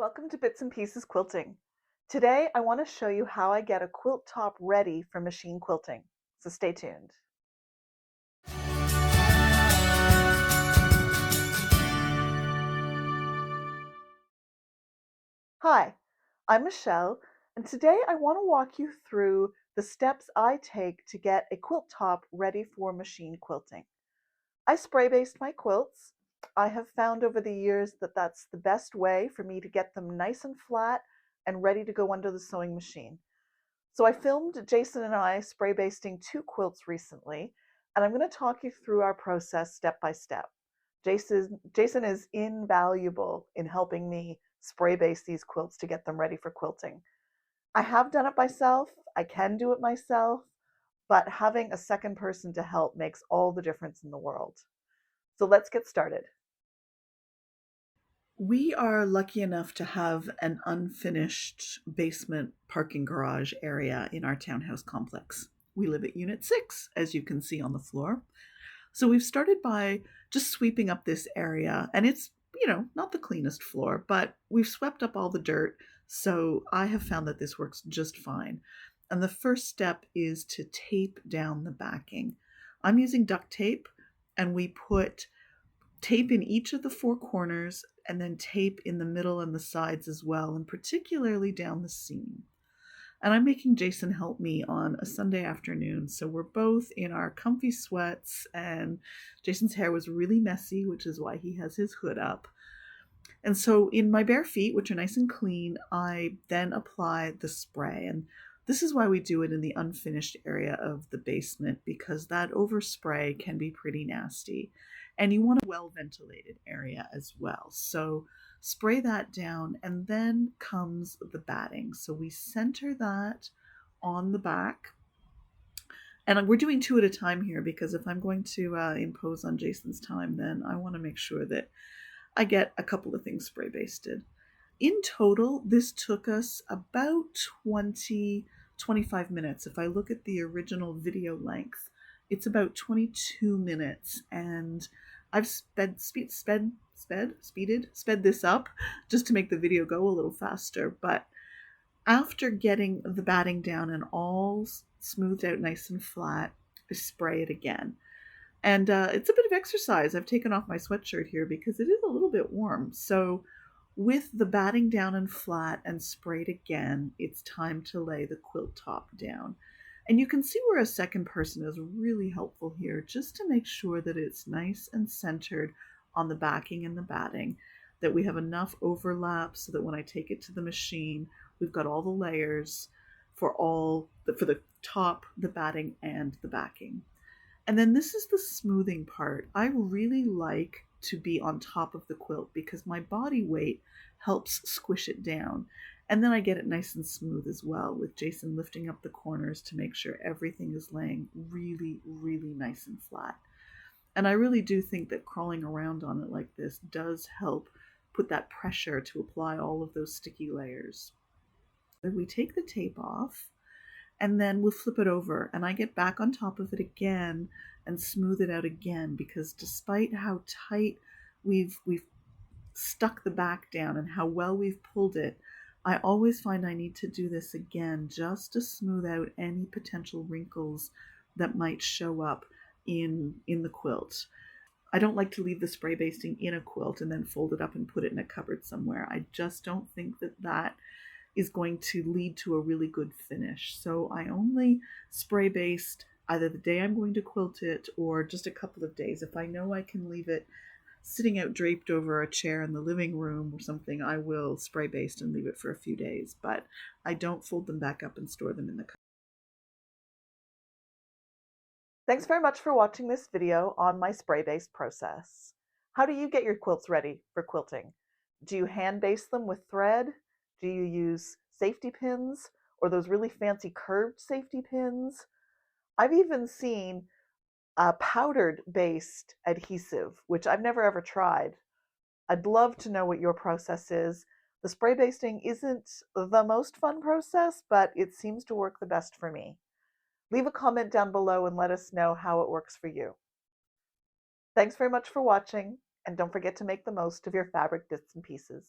Welcome to Bits and Pieces Quilting. Today I want to show you how I get a quilt top ready for machine quilting, so stay tuned. Hi, I'm Michelle, and today I want to walk you through the steps I take to get a quilt top ready for machine quilting. I spray baste my quilts. I have found over the years that that's the best way for me to get them nice and flat and ready to go under the sewing machine. So I filmed Jason and I spray basting 2 quilts recently, and I'm going to talk you through our process step by step. Jason is invaluable in helping me spray baste these quilts to get them ready for quilting. I have done it myself, I can do it myself, but having a second person to help makes all the difference in the world. So let's get started. We are lucky enough to have an unfinished basement parking garage area in our townhouse complex. We live at Unit 6, as you can see on the floor. So we've started by just sweeping up this area, and it's, not the cleanest floor, but we've swept up all the dirt. So I have found that this works just fine. And the first step is to tape down the backing. I'm using duct tape, and we put tape in each of the 4 corners and then tape in the middle and the sides as well, and particularly down the seam. And I'm making Jason help me on a Sunday afternoon. So we're both in our comfy sweats, and Jason's hair was really messy, which is why he has his hood up. And so in my bare feet, which are nice and clean, I then apply the spray. And this is why we do it in the unfinished area of the basement, because that overspray can be pretty nasty. And you want a well-ventilated area as well. So spray that down, and then comes the batting. So we center that on the back. And we're doing 2 at a time here, because if I'm going to impose on Jason's time, then I want to make sure that I get a couple of things spray basted. In total, this took us about 25 minutes. If I look at the original video length, it's about 22 minutes, and I've sped this up just to make the video go a little faster. But after getting the batting down and all smoothed out nice and flat, I spray it again. And it's a bit of exercise. I've taken off my sweatshirt here because it is a little bit warm. So with the batting down and flat and sprayed again, it's time to lay the quilt top down. And you can see where a second person is really helpful here, just to make sure that it's nice and centered on the backing and the batting, that we have enough overlap so that when I take it to the machine, we've got all the layers for the top, the batting, and the backing. And then this is the smoothing part. I really like to be on top of the quilt because my body weight helps squish it down. And then I get it nice and smooth as well, with Jason lifting up the corners to make sure everything is laying really, really nice and flat. And I really do think that crawling around on it like this does help put that pressure to apply all of those sticky layers. Then we take the tape off, and then we'll flip it over, and I get back on top of it again and smooth it out again, because despite how tight we've stuck the back down and how well we've pulled it, I always find I need to do this again just to smooth out any potential wrinkles that might show up in the quilt. I don't like to leave the spray basting in a quilt and then fold it up and put it in a cupboard somewhere. I just don't think that is going to lead to a really good finish. So I only spray baste either the day I'm going to quilt it or just a couple of days. If I know I can leave it sitting out draped over a chair in the living room or something, I will spray baste and leave it for a few days, but I don't fold them back up and store them in the cupboard. Thanks very much for watching this video on my spray baste process. How do you get your quilts ready for quilting? Do you hand baste them with thread? Do you use safety pins or those really fancy curved safety pins? I've even seen a powdered baste adhesive, which I've never ever tried. I'd love to know what your process is. The spray basting isn't the most fun process, but it seems to work the best for me. Leave a comment down below and let us know how it works for you. Thanks very much for watching, and don't forget to make the most of your fabric bits and pieces.